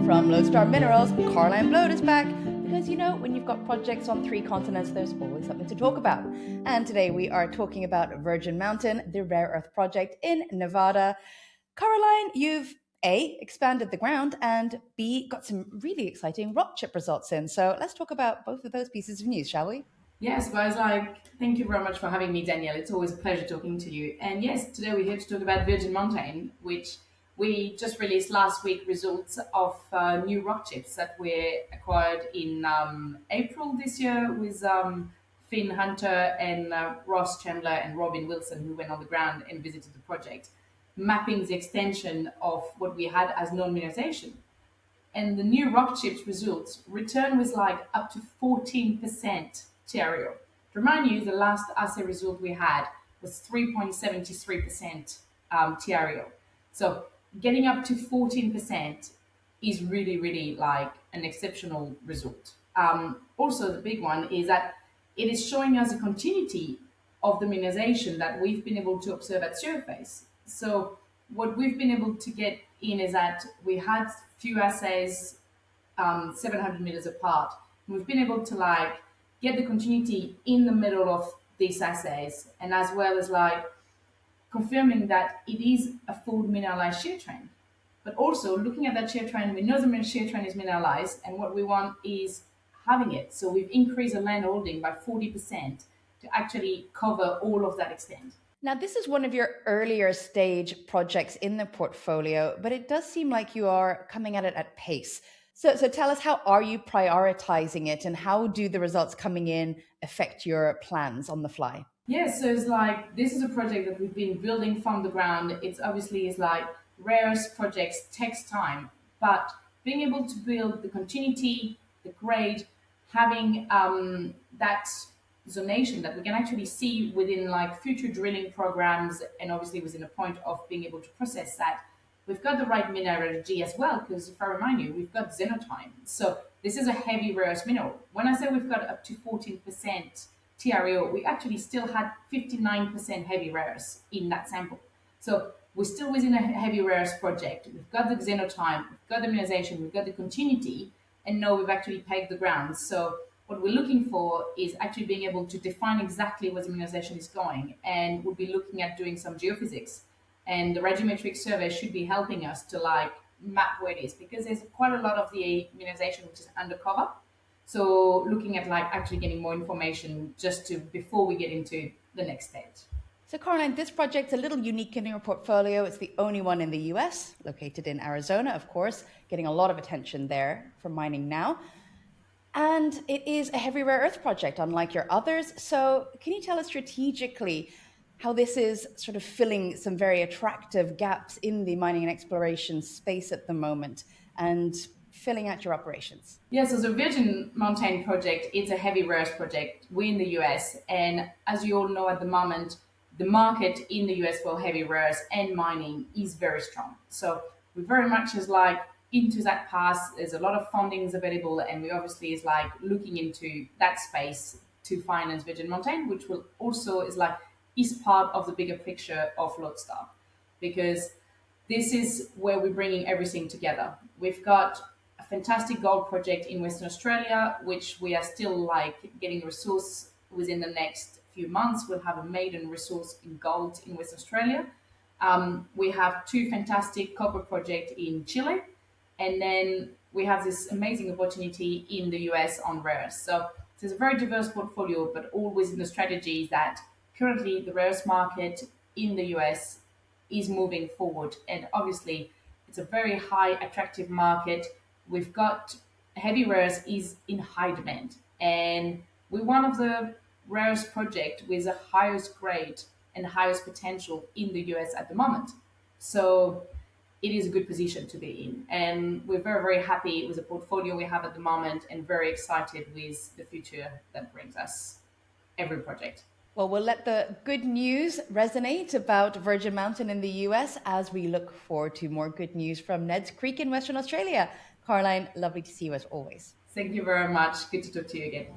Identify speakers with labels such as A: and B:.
A: From Lodestar Minerals, Coraline Blaud is back. Because when you've got projects on 3 continents, there's always something to talk about. And today we are talking about Virgin Mountain, the rare earth project in Nevada. Coraline, you've A, expanded the ground, and B, got some really exciting rock chip results in. So let's talk about both of those pieces of news, shall we?
B: Yes, guys, thank you very much for having me, Danielle. It's always a pleasure talking to you. And yes, today we're here to talk about Virgin Mountain, which we just released last week results of new rock chips that were acquired in April this year with Finn Hunter and Ross Chandler and Robin Wilson, who went on the ground and visited the project, mapping the extension of what we had as non-mineralization. And the new rock chips results return was up to 14% TREO. To remind you, the last assay result we had was 3.73% TREO. So getting up to 14% is really, really an exceptional result. Also, the big one is that it is showing us a continuity of the mineralization that we've been able to observe at surface. So what we've been able to get in is that we had few assays 700 meters apart. We've been able to get the continuity in the middle of these assays, and as well as confirming that it is a full mineralized shear trend. But also looking at that shear trend, we know the shear trend is mineralized, and what we want is having it. So we've increased the land holding by 40% to actually cover all of that extent.
A: Now, this is one of your earlier stage projects in the portfolio, but it does seem like you are coming at it at pace. So tell us, how are you prioritizing it, and how do the results coming in affect your plans on the fly?
B: Yes, so it's this is a project that we've been building from the ground. It's obviously rarest projects takes time, but being able to build the continuity, the grade, having that zonation that we can actually see within future drilling programs, and obviously within a point of being able to process that. We've got the right mineralogy as well, because if I remind you, we've got xenotime. So this is a heavy rare earth mineral. When I say we've got up to 14% TREO, we actually still had 59% heavy rare earths in that sample. So we're still within a heavy rare earth project. We've got the xenotime, we've got the mineralization, we've got the continuity, and now we've actually pegged the ground. So what we're looking for is actually being able to define exactly where the mineralization is going, and we'll be looking at doing some geophysics. And the radiometric survey should be helping us to map where it is, because there's quite a lot of the mineralization which is undercover. So looking at actually getting more information before we get into the next stage.
A: So Coraline, this project's a little unique in your portfolio. It's the only one in the US, located in Arizona, of course, getting a lot of attention there for mining now. And it is a heavy rare earth project, unlike your others. So can you tell us strategically how this is sort of filling some very attractive gaps in the mining and exploration space at the moment, and filling out your operations?
B: Yeah, so the Virgin Mountain project is a heavy rare earth project. We're in the US, and as you all know at the moment, the market in the US for heavy rare earths and mining is very strong. So we very much is into that path. There's a lot of fundings available, and we obviously is looking into that space to finance Virgin Mountain, which will also is part of the bigger picture of Lodestar, because this is where we're bringing everything together. We've got a fantastic gold project in Western Australia, which we are still getting resource within the next few months. We'll have a maiden resource in gold in Western Australia. We have 2 fantastic copper projects in Chile, and then we have this amazing opportunity in the US on rare earths. So it's a very diverse portfolio, but always in the strategy that currently the rare earth market in the US is moving forward. And obviously it's a very high attractive market. We've got heavy rare earths is in high demand, and we're one of the rare earth project with the highest grade and highest potential in the US at the moment. So it is a good position to be in, and we're very, very happy with the portfolio we have at the moment, and very excited with the future that brings us every project.
A: Well, we'll let the good news resonate about Virgin Mountain in the US as we look forward to more good news from Ned's Creek in Western Australia. Coraline, lovely to see you as always.
B: Thank you very much. Good to talk to you again.